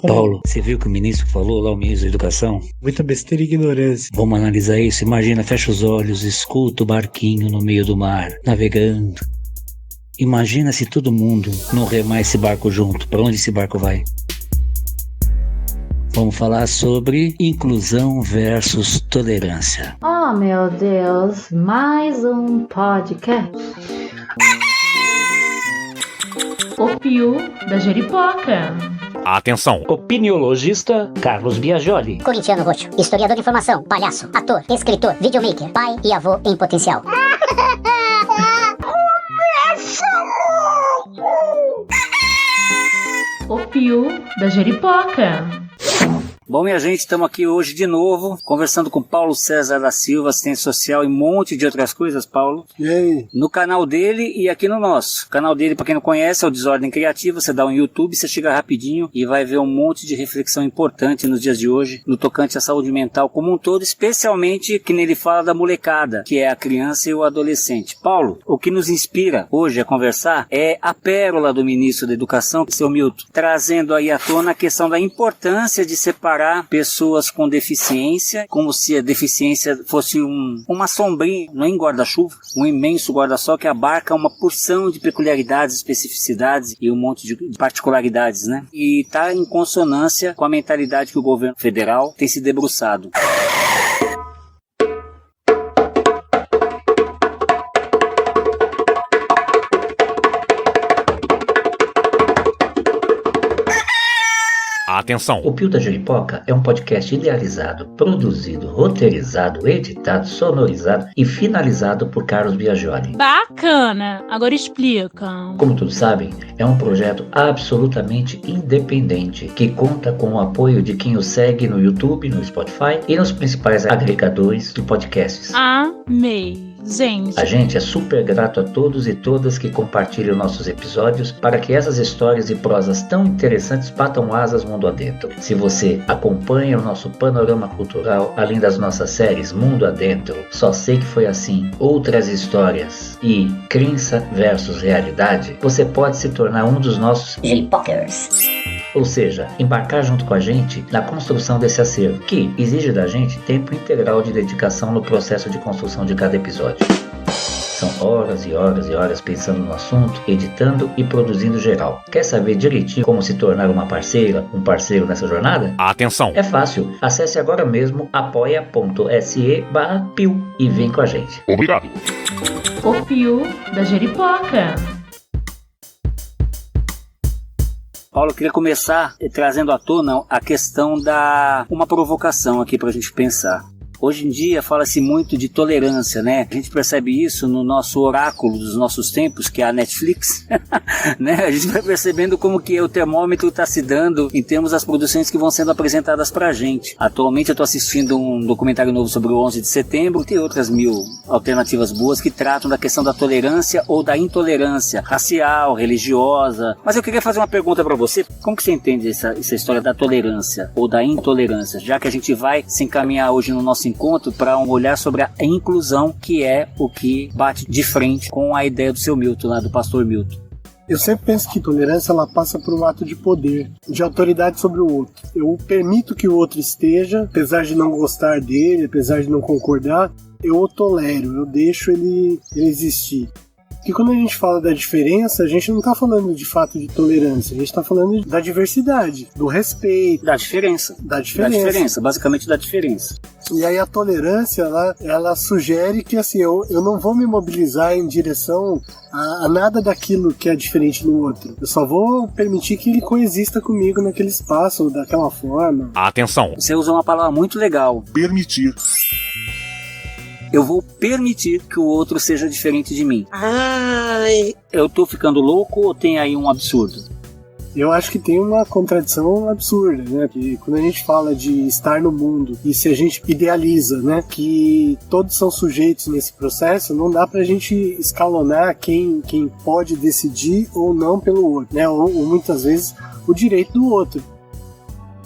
Paulo, você viu o que o ministro falou lá, o ministro da Educação? Muita besteira e ignorância. Vamos analisar isso. Imagina, fecha os olhos, escuta o barquinho no meio do mar, navegando. Imagina se todo mundo não remar esse barco junto. Para onde esse barco vai? Vamos falar sobre inclusão versus tolerância. Oh, meu Deus, mais um podcast. O Pio da Jeripoca. Atenção! Opiniologista Carlos Biagioli. Corintiano roxo, historiador de informação, palhaço, ator, escritor, videomaker, pai e avô em potencial. O Pio da Jeripoca. Bom, minha gente, estamos aqui hoje de novo, conversando com Paulo César da Silva, assistente social e um monte de outras coisas, Paulo. E aí? No canal dele e aqui no nosso. O canal dele, para quem não conhece, é o Desordem Criativa. Você dá um YouTube, você chega rapidinho e vai ver um monte de reflexão importante nos dias de hoje, no tocante à saúde mental como um todo, especialmente que nele fala da molecada, que é a criança e o adolescente. Paulo, o que nos inspira hoje a conversar é a pérola do ministro da Educação, seu Milton, trazendo aí à tona a questão da importância de separar pessoas com deficiência, como se a deficiência fosse uma sombrinha, não é em guarda-chuva, um imenso guarda-sol que abarca uma porção de peculiaridades, especificidades e um monte de particularidades, né? E está em consonância com a mentalidade que o governo federal tem se debruçado. Atenção! O Pio da Jeripoca é um podcast idealizado, produzido, roteirizado, editado, sonorizado e finalizado por Carlos Biagioli. Bacana! Agora explica. Como todos sabem, é um projeto absolutamente independente que conta com o apoio de quem o segue no YouTube, no Spotify e nos principais agregadores de podcasts. Amei! Gente, A gente é super grato a todos e todas que compartilham nossos episódios para que essas histórias e prosas tão interessantes batam asas mundo adentro. Se você acompanha o nosso panorama cultural, além das nossas séries Mundo Adentro, Só Sei Que Foi Assim, Outras Histórias e Crença versus Realidade, você pode se tornar um dos nossos Jeripokers. ou seja, embarcar junto com a gente na construção desse acervo, que exige da gente tempo integral de dedicação no processo de construção de cada episódio. São horas e horas e horas pensando no assunto, editando e produzindo geral. Quer saber direitinho como se tornar uma parceira, um parceiro nessa jornada? Atenção! É fácil, acesse agora mesmo apoia.se/pio e vem com a gente. Obrigado! O Pio da Jeripoca. Paulo, eu queria começar trazendo à tona a questão uma provocação aqui para a gente pensar. Hoje em dia fala-se muito de tolerância, né? A gente percebe isso no nosso oráculo dos nossos tempos, que é a Netflix, né? A gente vai percebendo como que o termômetro está se dando em termos das produções que vão sendo apresentadas pra gente. Atualmente eu estou assistindo um documentário novo sobre o 11 de setembro, tem outras 1000 alternativas boas que tratam da questão da tolerância ou da intolerância racial, religiosa. Mas eu queria fazer uma pergunta para você. Como que você entende essa história da tolerância ou da intolerância? Já que a gente vai se encaminhar hoje no nosso encontro para um olhar sobre a inclusão, que é o que bate de frente com a ideia do seu Milton, lá do pastor Milton. Eu sempre penso que tolerância ela passa por um ato de poder, de autoridade sobre o outro. Eu permito que o outro esteja, apesar de não gostar dele, apesar de não concordar, eu o tolero, eu deixo ele existir. Porque quando a gente fala da diferença, a gente não está falando de fato de tolerância, a gente está falando da diversidade, do respeito. Da diferença. Basicamente da diferença. E aí a tolerância, ela sugere que assim, eu não vou me mobilizar em direção a nada daquilo que é diferente do outro. Eu só vou permitir que ele coexista comigo naquele espaço, daquela forma. Atenção! Você usa uma palavra muito legal. Permitir. Eu vou permitir que o outro seja diferente de mim. Ai. Eu tô ficando louco ou tem aí um absurdo? Eu acho que tem uma contradição absurda, né? Que quando a gente fala de estar no mundo e se a gente idealiza, né, que todos são sujeitos nesse processo, não dá pra gente escalonar quem pode decidir ou não pelo outro, né? Ou muitas vezes o direito do outro.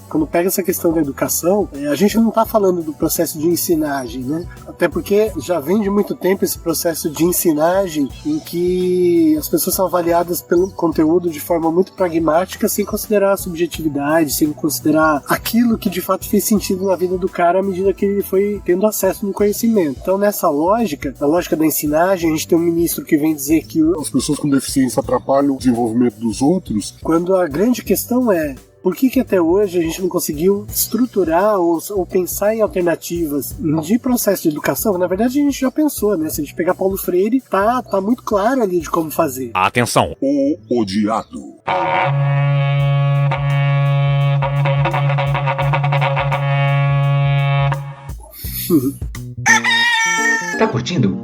Quando pega essa questão da educação, a gente não está falando do processo de ensinagem, né? Até porque já vem de muito tempo esse processo de ensinagem em que as pessoas são avaliadas pelo conteúdo de forma muito pragmática, sem considerar a subjetividade, sem considerar aquilo que de fato fez sentido na vida do cara à medida que ele foi tendo acesso no conhecimento. Então, nessa lógica, a lógica da ensinagem, a gente tem um ministro que vem dizer que as pessoas com deficiência atrapalham o desenvolvimento dos outros, quando a grande questão é: por que até hoje a gente não conseguiu estruturar ou pensar em alternativas de processo de educação? Na verdade, a gente já pensou, né? Se a gente pegar Paulo Freire, tá muito claro ali de como fazer. Atenção! O odiado. Tá curtindo?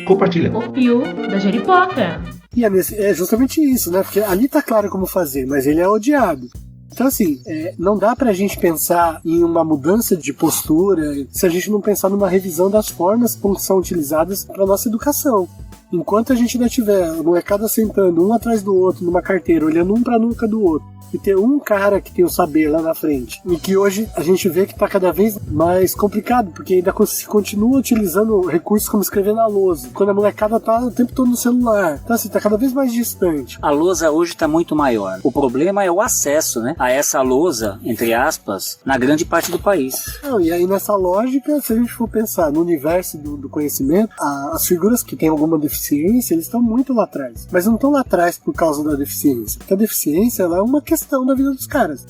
Compartilha. O Pio da Jeripoca. E é justamente isso, né? Porque ali tá claro como fazer, mas ele é odiado. Então, assim, não dá pra gente pensar em uma mudança de postura se a gente não pensar numa revisão das formas que são utilizadas pra nossa educação. Enquanto a gente ainda tiver a molecada sentando um atrás do outro numa carteira, olhando um pra nuca do outro, e ter um cara que tem o saber lá na frente, e que hoje a gente vê que tá cada vez mais complicado, porque ainda se continua utilizando recursos como escrever na lousa, quando a molecada tá o tempo todo no celular. Então, assim, tá cada vez mais distante. A lousa hoje tá muito maior. O problema é o acesso, né, a essa lousa, entre aspas, na grande parte do país. Não, e aí, nessa lógica, se a gente for pensar no universo do conhecimento, as figuras que têm alguma deficiência, eles estão muito lá atrás. Mas não estão lá atrás por causa da deficiência. Porque a deficiência, ela é uma questão da vida dos caras.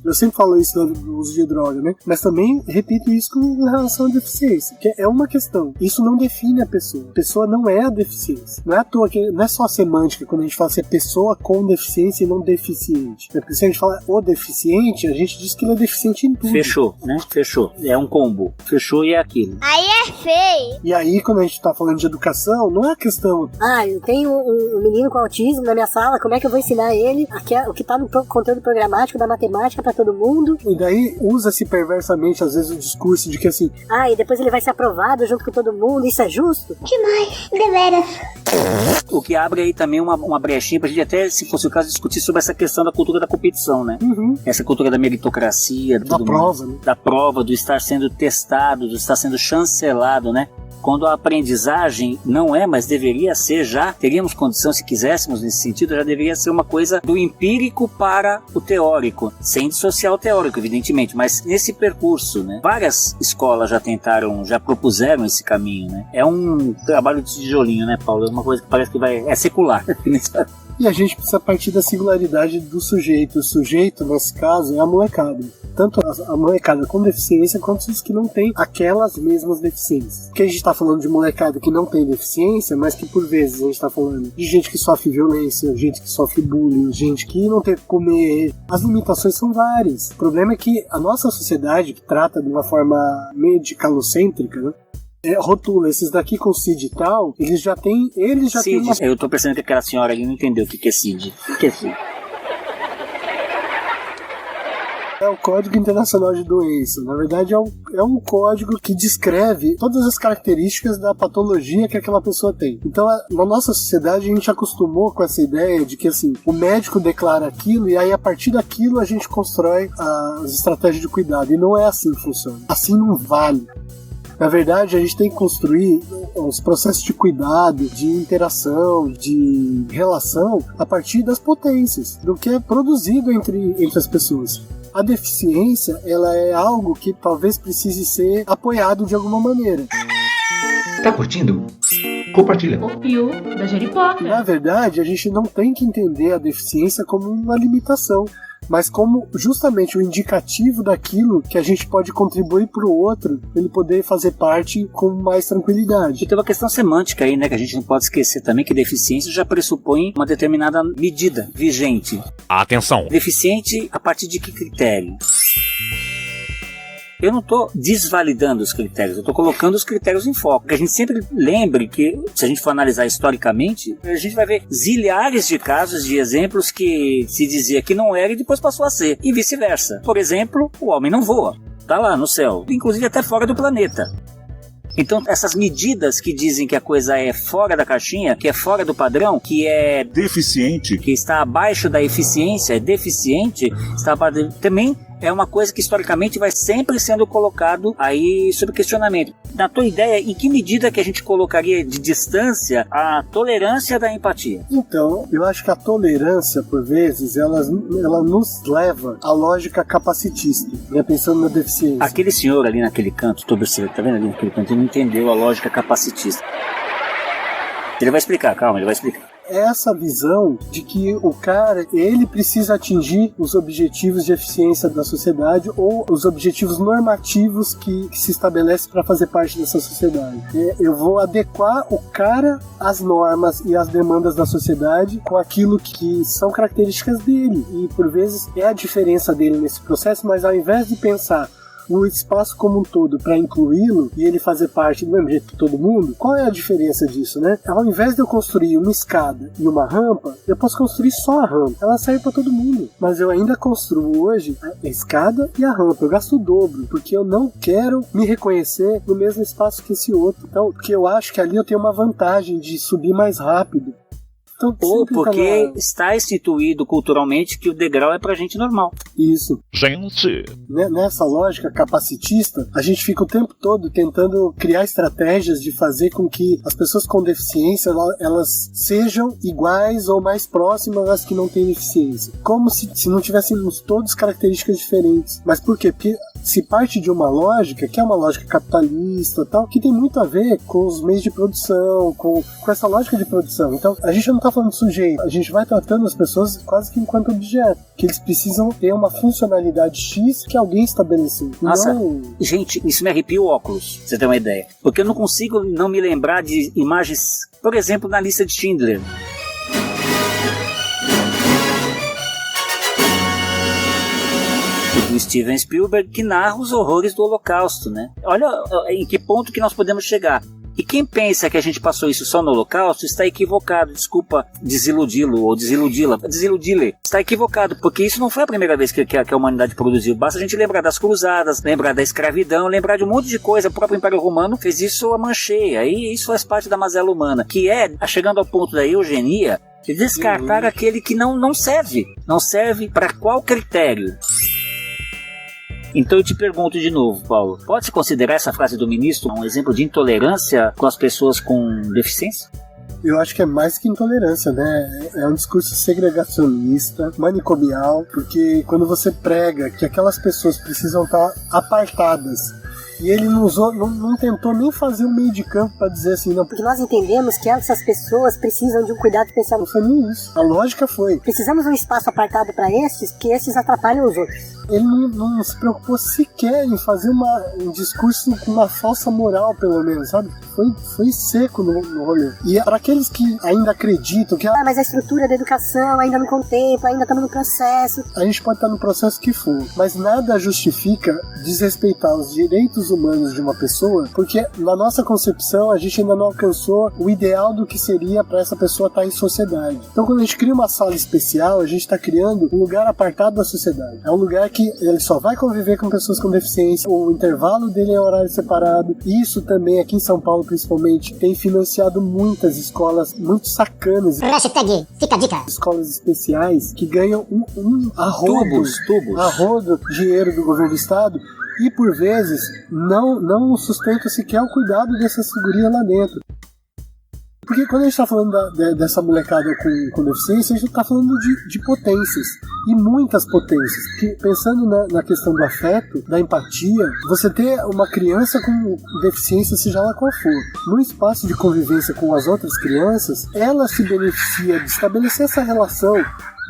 Eu sempre falo isso do uso de droga, né? Mas também repito isso com relação à deficiência, que é uma questão. Isso não define a pessoa. A pessoa não é a deficiência. Não é à toa que não é só a semântica quando a gente fala se é pessoa com deficiência e não deficiente. Porque se a gente fala o deficiente, a gente diz que ele é deficiente em tudo. Fechou, né? Fechou. É um combo. Fechou e é aquilo. Aí é feio. E aí, quando a gente tá falando de educação, não é a questão... eu tenho um menino com autismo na minha sala, como é que eu vou ensinar ele o que tá no conteúdo programático da matemática pra todo mundo? E daí usa-se perversamente às vezes o discurso de que assim, e depois ele vai ser aprovado junto com todo mundo, isso é justo? Demais, deveras. O que abre aí também uma brechinha pra gente até, se fosse o caso, discutir sobre essa questão da cultura da competição, né? Uhum. Essa cultura da meritocracia, da prova, né? Da prova, do estar sendo testado, do estar sendo chancelado, né? Quando a aprendizagem não é, mas deveria ser já, teríamos condição, se quiséssemos nesse sentido, já deveria ser uma coisa do empírico para o teórico, sem dissociar o teórico, evidentemente, mas nesse percurso, né? Várias escolas já tentaram, já propuseram esse caminho, né? É um trabalho de tijolinho, né, Paulo? É uma coisa que parece que é secular. E a gente precisa partir da singularidade do sujeito. O sujeito, nesse caso, é a molecada. Tanto a molecada com deficiência, quanto os que não têm aquelas mesmas deficiências. Porque a gente está falando de molecada que não tem deficiência, mas que por vezes a gente está falando de gente que sofre violência, gente que sofre bullying, gente que não tem o que comer. As limitações são várias. O problema é que a nossa sociedade, que trata de uma forma medicalocêntrica, né? Rotula, esses daqui com CID e tal, eles já têm CID, eu tô pensando que aquela senhora ali não entendeu o que é CID. O que é CID? É o Código Internacional de Doença. Na verdade, é um código que descreve todas as características da patologia que aquela pessoa tem. Então, na nossa sociedade, a gente acostumou com essa ideia de que, assim, o médico declara aquilo e aí, a partir daquilo, a gente constrói as estratégias de cuidado. E não é assim que funciona. Assim não vale. Na verdade, a gente tem que construir os processos de cuidado, de interação, de relação a partir das potências, do que é produzido entre as pessoas. A deficiência, ela é algo que talvez precise ser apoiado de alguma maneira. Tá curtindo? Compartilha. O Pio da Jeripoca. Na verdade, a gente não tem que entender a deficiência como uma limitação, mas como justamente o indicativo daquilo que a gente pode contribuir para o outro, ele poder fazer parte com mais tranquilidade. E tem uma questão semântica aí, né, que a gente não pode esquecer também, que deficiência já pressupõe uma determinada medida vigente. Atenção! Deficiente a partir de que critério? Eu não estou desvalidando os critérios, eu estou colocando os critérios em foco. Que a gente sempre lembre que, se a gente for analisar historicamente, a gente vai ver zilhares de casos, de exemplos que se dizia que não era e depois passou a ser, e vice-versa. Por exemplo, o homem não voa, está lá no céu, inclusive até fora do planeta. Então, essas medidas que dizem que a coisa é fora da caixinha, que é fora do padrão, que é deficiente, que está abaixo da eficiência, é deficiente, também é uma coisa que historicamente vai sempre sendo colocado aí sob questionamento. Na tua ideia, em que medida que a gente colocaria de distância a tolerância da empatia? Então, eu acho que a tolerância, por vezes, ela nos leva à lógica capacitista, né? Pensando na deficiência. Aquele senhor ali naquele canto, todo certo, tá vendo ali naquele canto, ele não entendeu a lógica capacitista. Ele vai explicar, calma, ele vai explicar. Essa visão de que o cara, ele precisa atingir os objetivos de eficiência da sociedade ou os objetivos normativos que se estabelece para fazer parte dessa sociedade. Eu vou adequar o cara às normas e às demandas da sociedade com aquilo que são características dele, e por vezes é a diferença dele nesse processo, mas ao invés de pensar o espaço como um todo para incluí-lo e ele fazer parte do mesmo jeito que todo mundo, qual é a diferença disso, né? Ao invés de eu construir uma escada e uma rampa, eu posso construir só a rampa. Ela serve para todo mundo, mas eu ainda construo hoje a escada e a rampa. Eu gasto o dobro, porque eu não quero me reconhecer no mesmo espaço que esse outro. Então, porque eu acho que ali eu tenho uma vantagem de subir mais rápido. Então, ou porque está instituído culturalmente que o degrau é pra gente normal. Isso. Gente. Nessa lógica capacitista, a gente fica o tempo todo tentando criar estratégias de fazer com que as pessoas com deficiência elas sejam iguais ou mais próximas às que não têm deficiência. Como se não tivéssemos todos características diferentes. Mas por quê? Porque se parte de uma lógica, que é uma lógica capitalista, tal, que tem muito a ver com os meios de produção, com essa lógica de produção. Então, a gente não está falando de sujeito, a gente vai tratando as pessoas quase que enquanto objeto, que eles precisam ter uma funcionalidade X que alguém estabeleceu. Nossa, gente, isso me arrepia o óculos, pra você ter uma ideia. Porque eu não consigo não me lembrar de imagens, por exemplo, na lista de Schindler. Do Steven Spielberg, que narra os horrores do Holocausto, né? Olha em que ponto que nós podemos chegar. E quem pensa que a gente passou isso só no Holocausto está equivocado. Desculpa desiludi-lo ou desiludi-la. Desiludi-le. Está equivocado, porque isso não foi a primeira vez que a humanidade produziu. Basta a gente lembrar das cruzadas, lembrar da escravidão, lembrar de um monte de coisa. O próprio Império Romano fez isso a mancheia. E isso faz parte da mazela humana, que é, chegando ao ponto da eugenia, de descartar aquele que não serve. Não serve para qual critério? Então eu te pergunto de novo, Paulo, pode-se considerar essa frase do ministro um exemplo de intolerância com as pessoas com deficiência? Eu acho que é mais que intolerância, né? É um discurso segregacionista, manicomial, porque quando você prega que aquelas pessoas precisam estar apartadas, e ele não tentou nem fazer um meio de campo para dizer assim, não. Porque nós entendemos que essas pessoas precisam de um cuidado especial. Não foi nem isso. A lógica foi: precisamos de um espaço apartado para estes, que estes atrapalham os outros. Ele não se preocupou sequer em fazer um discurso com uma falsa moral, pelo menos, sabe? Foi seco no rolê. E para aqueles que ainda acreditam que... mas a estrutura da educação ainda não contempla, ainda estamos no processo. A gente pode estar no processo que for, mas nada justifica desrespeitar os direitos humanos de uma pessoa, porque na nossa concepção a gente ainda não alcançou o ideal do que seria para essa pessoa estar em sociedade. Então quando a gente cria uma sala especial, a gente está criando um lugar apartado da sociedade. É um lugar que ele só vai conviver com pessoas com deficiência, o intervalo dele é horário separado. Isso também aqui em São Paulo principalmente tem financiado muitas escolas muito sacanas. Hashtag fica a dica. Escolas especiais que ganham um arrodo dinheiro do governo do estado e por vezes não sustenta sequer o cuidado dessas figurinhas lá dentro. Porque quando a gente está falando dessa molecada com deficiência, a gente está falando de potências, e muitas potências. Porque pensando na questão do afeto, da empatia, você ter uma criança com deficiência, seja ela qual for, no espaço de convivência com as outras crianças, ela se beneficia de estabelecer essa relação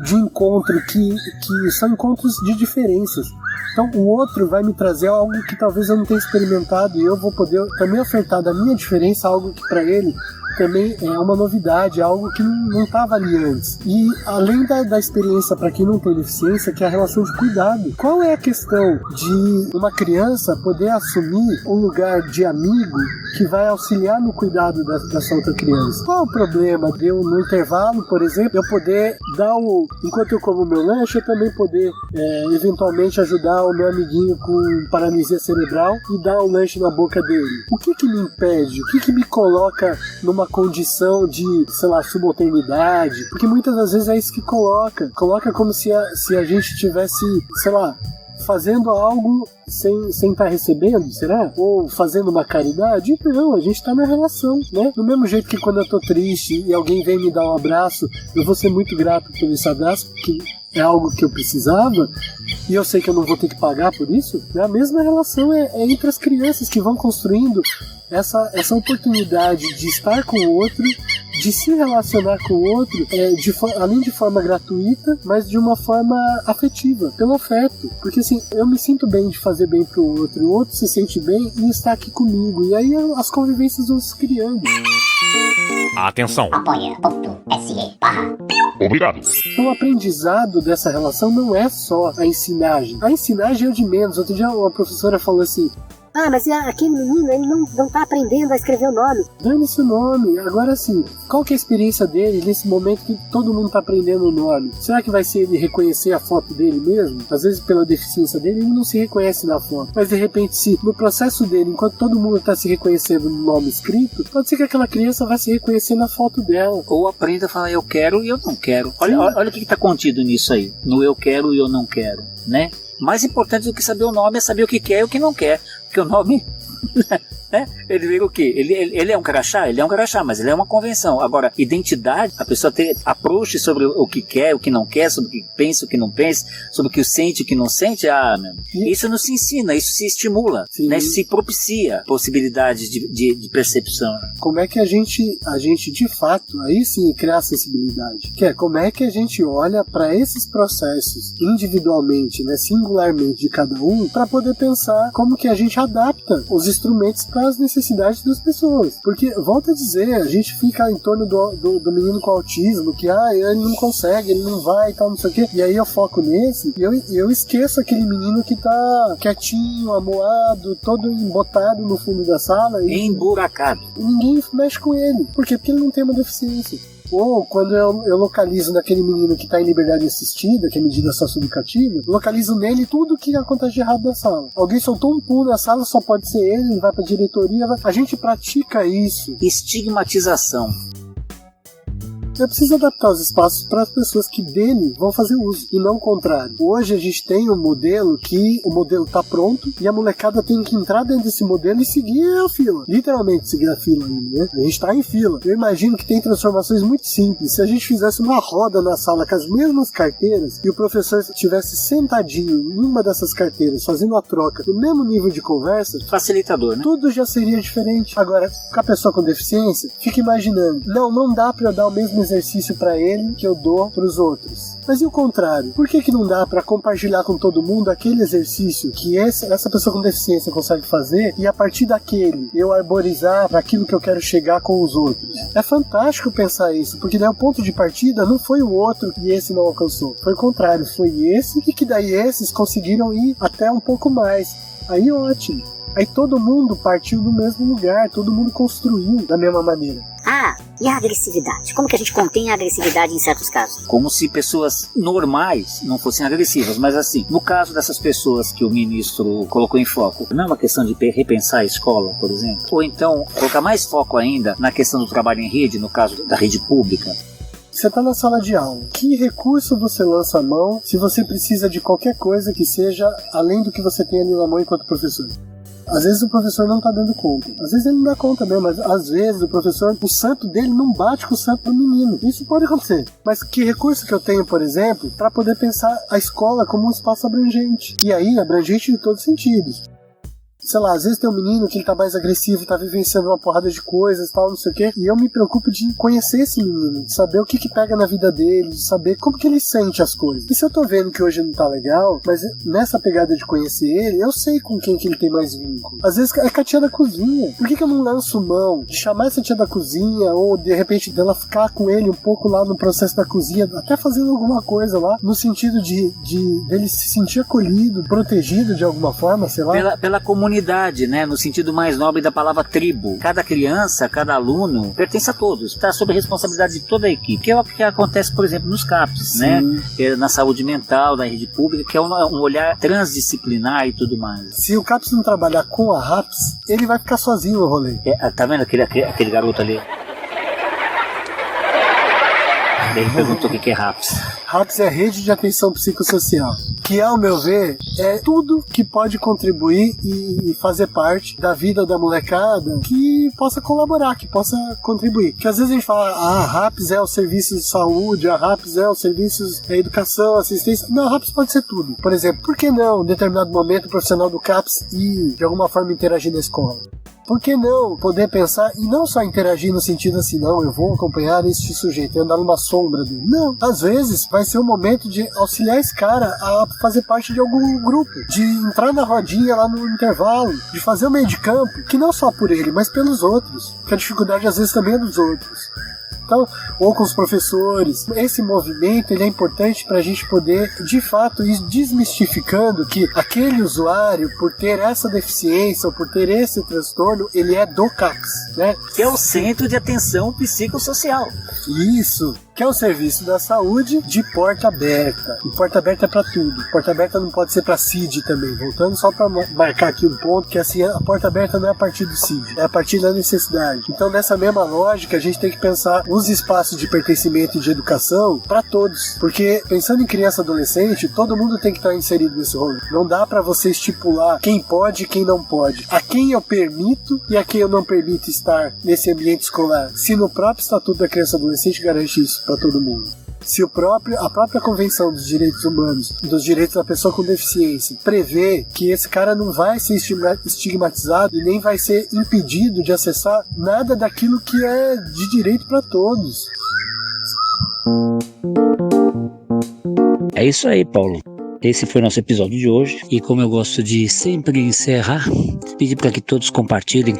de encontro que são encontros de diferenças. Então o outro vai me trazer algo que talvez eu não tenha experimentado, e eu vou poder também ofertar da minha diferença algo que para ele também é uma novidade, algo que não estava ali antes. E além da experiência para quem não tem deficiência, que é a relação de cuidado. Qual é a questão de uma criança poder assumir um lugar de amigo que vai auxiliar no cuidado dessa outra criança. Qual o problema de eu, no intervalo, por exemplo, eu poder dar enquanto eu como meu lanche, eu também poder eventualmente ajudar o meu amiguinho com paralisia cerebral e dar o lanche na boca dele? O que me impede? O que me coloca numa condição de, sei lá, subalternidade? Porque muitas das vezes é isso que coloca como se a gente tivesse, sei lá, fazendo algo sem estar recebendo, será? Ou fazendo uma caridade? Não, a gente tá na relação, né? Do mesmo jeito que quando eu tô triste e alguém vem me dar um abraço, eu vou ser muito grato por esse abraço, porque é algo que eu precisava, e eu sei que eu não vou ter que pagar por isso. A mesma relação é entre as crianças que vão construindo essa oportunidade de estar com o outro, de se relacionar com o outro, além de forma gratuita, mas de uma forma afetiva, pelo afeto. Porque assim, eu me sinto bem de fazer bem pro outro, e o outro se sente bem e está aqui comigo. E aí as convivências vão se criando. Atenção! Apoia.se. Obrigado! Então o aprendizado dessa relação não é só a ensinagem. A ensinagem é o de menos. Outro dia uma professora falou assim: ah, mas aquele menino, ele não tá aprendendo a escrever o nome. Dane-se o nome. Agora sim, qual que é a experiência dele nesse momento que todo mundo tá aprendendo o nome? Será que vai ser ele reconhecer a foto dele mesmo? Às vezes, pela deficiência dele, ele não se reconhece na foto. Mas, de repente, se no processo dele, enquanto todo mundo tá se reconhecendo no nome escrito, pode ser que aquela criança vai se reconhecer na foto dela. Ou aprenda a falar eu quero e eu não quero. Olha o que tá contido nisso aí. No eu quero e eu não quero, né? Mais importante do que saber o nome é saber o que quer e o que não quer. Porque o nome, né? Ele vira o quê? Ele é um crachá? Ele é um crachá, mas ele é uma convenção. Agora, identidade, a pessoa ter approach sobre o que quer, o que não quer, sobre o que pensa, o que não pensa, sobre o que sente, o que não sente, isso não se ensina, isso se estimula, né? Isso se propicia possibilidades de percepção. Como é que a gente de fato, aí sim, criar sensibilidade? Que é como é que a gente olha para esses processos individualmente, né, singularmente de cada um, para poder pensar como que a gente adapta os instrumentos para as necessidades das pessoas. Porque, volto a dizer, a gente fica em torno do menino com autismo, que ele não consegue, ele não vai e tal, não sei o quê, e aí eu foco nesse, e eu esqueço aquele menino que tá quietinho, amuado, todo embotado no fundo da sala, emburacado. E ninguém mexe com ele. Por quê? Porque ele não tem uma deficiência. Ou quando eu localizo naquele menino que está em liberdade assistida, que é medida socioeducativa, localizo nele tudo que acontece de errado na sala. Alguém soltou um pulo na sala, só pode ser ele vai para a diretoria. A gente pratica isso. Estigmatização. Eu preciso adaptar os espaços para as pessoas que dele vão fazer uso, e não o contrário. Hoje a gente tem um modelo que o modelo está pronto e a molecada tem que entrar dentro desse modelo e seguir a fila. Literalmente seguir a fila ainda, né? A gente está em fila. Eu imagino que tem transformações muito simples. Se a gente fizesse uma roda na sala com as mesmas carteiras e o professor estivesse sentadinho em uma dessas carteiras, fazendo a troca no mesmo nível de conversa, facilitador, né? Tudo já seria diferente. Agora, com a pessoa com deficiência, fica imaginando, não dá para eu dar o mesmo exercício para ele que eu dou para os outros. Mas e o contrário? Por que não dá para compartilhar com todo mundo aquele exercício que essa pessoa com deficiência consegue fazer e a partir daquele eu arborizar para aquilo que eu quero chegar com os outros? É fantástico pensar isso, porque daí o ponto de partida não foi o outro e esse não alcançou. Foi o contrário, foi esse e que daí esses conseguiram ir até um pouco mais. Aí ótimo. Aí todo mundo partiu do mesmo lugar, todo mundo construiu da mesma maneira. Ah, e a agressividade? Como que a gente contém a agressividade em certos casos? Como se pessoas normais não fossem agressivas, mas assim, no caso dessas pessoas que o ministro colocou em foco, não é uma questão de repensar a escola, por exemplo? Ou então, colocar mais foco ainda na questão do trabalho em rede, no caso da rede pública? Você está na sala de aula. Que recurso você lança a mão se você precisa de qualquer coisa que seja além do que você tem ali na mão enquanto professor? Às vezes o professor não está dando conta. Às vezes ele não dá conta mesmo, mas às vezes o professor, o santo dele não bate com o santo do menino. Isso pode acontecer. Mas que recurso que eu tenho, por exemplo, para poder pensar a escola como um espaço abrangente? E aí, abrangente de todos os sentidos. Sei lá, às vezes tem um menino que ele tá mais agressivo, tá vivenciando uma porrada de coisas e tal, não sei o quê, e eu me preocupo de conhecer esse menino, de saber o que pega na vida dele, de saber como que ele sente as coisas. E se eu tô vendo que hoje não tá legal, mas nessa pegada de conhecer ele, eu sei com quem que ele tem mais vínculo. Às vezes é com a tia da cozinha. Por que eu não lanço mão de chamar essa tia da cozinha, ou de repente dela ficar com ele um pouco lá no processo da cozinha, até fazendo alguma coisa lá, no sentido de dele se sentir acolhido, protegido de alguma forma, sei lá. Pela comunidade comunidade, né? No sentido mais nobre da palavra tribo. Cada criança, cada aluno pertence a todos, está sob a responsabilidade de toda a equipe, que é o que acontece, por exemplo, nos CAPs, né? Na saúde mental, na rede pública, que é um olhar transdisciplinar e tudo mais. Se o CAPS não trabalhar com a RAPS, ele vai ficar sozinho no rolê. Tá vendo aquele garoto ali? Ele perguntou o que é RAPS. RAPS é Rede de Atenção Psicossocial, que, ao meu ver, é tudo que pode contribuir e fazer parte da vida da molecada, que possa colaborar, que possa contribuir. Que às vezes a gente fala, a RAPS é o serviço de saúde, a RAPS é os serviços de educação, assistência. Não, a RAPS pode ser tudo. Por exemplo, por que não, em determinado momento, o profissional do CAPS ir, de alguma forma, interagir na escola? Por que não poder pensar e não só interagir no sentido assim, não, eu vou acompanhar este sujeito e andar numa sombra dele. Não, às vezes vai ser o momento de auxiliar esse cara a fazer parte de algum grupo, de entrar na rodinha lá no intervalo, de fazer o meio de campo, que não só por ele, mas pelos outros, que a dificuldade às vezes também é dos outros. Então, ou com os professores. Esse movimento ele é importante para a gente poder, de fato, ir desmistificando que aquele usuário, por ter essa deficiência ou por ter esse transtorno, ele é do CAPS, né? Que é o Centro de Atenção Psicossocial. Isso, que é o serviço da saúde de porta aberta. E porta aberta é para tudo. Porta aberta não pode ser para CID também. Voltando só para marcar aqui um ponto, que assim, a porta aberta não é a partir do CID, é a partir da necessidade. Então, nessa mesma lógica, a gente tem que pensar os espaços de pertencimento e de educação para todos. Porque, pensando em criança e adolescente, todo mundo tem que estar inserido nesse rolê. Não dá para você estipular quem pode e quem não pode. A quem eu permito e a quem eu não permito estar nesse ambiente escolar. Se no próprio Estatuto da Criança e Adolescente garante isso para todo mundo. Se a própria Convenção dos Direitos Humanos, dos Direitos da Pessoa com Deficiência, prevê que esse cara não vai ser estigmatizado e nem vai ser impedido de acessar nada daquilo que é de direito para todos. É isso aí, Paulo. Esse foi o nosso episódio de hoje, e como eu gosto de sempre encerrar, pedir para que todos compartilhem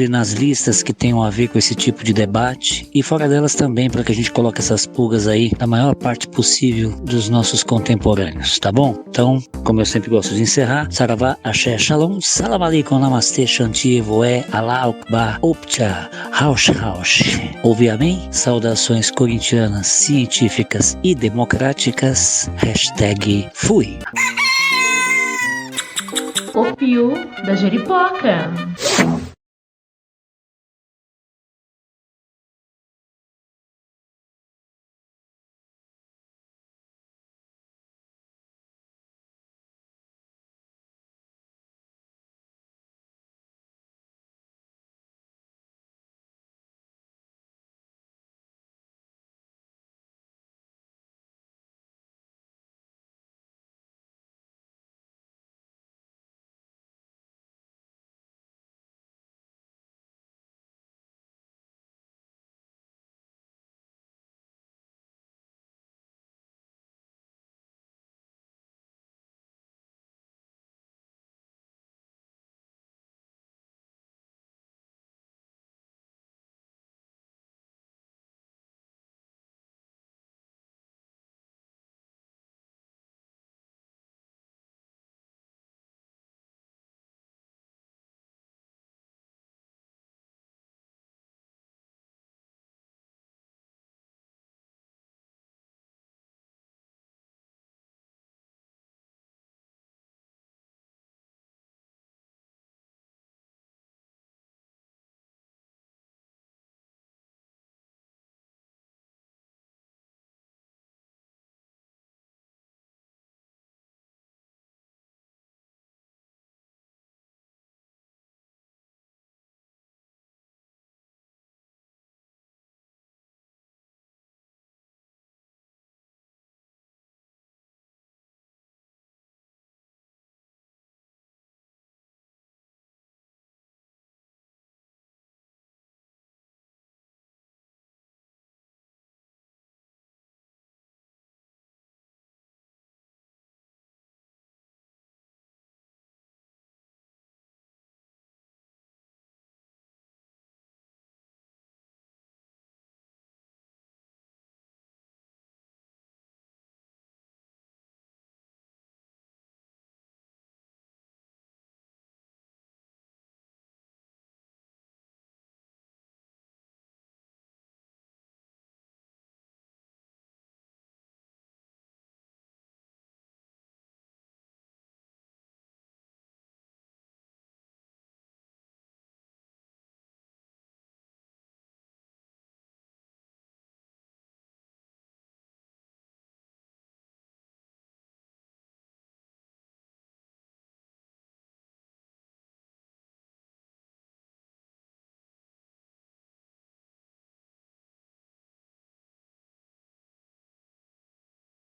nas listas que tenham a ver com esse tipo de debate, e fora delas também, para que a gente coloque essas pulgas aí na maior parte possível dos nossos contemporâneos, tá bom? Então, como eu sempre gosto de encerrar, Saravá, Axé, Shalom, Salam Aleikum, Namastê, Shanti, Voé, Allah Akbar, Opcha, Raush Raush. Ouvi amém? Saudações corintianas, científicas e democráticas. #fui. O Pio da Jeripoca.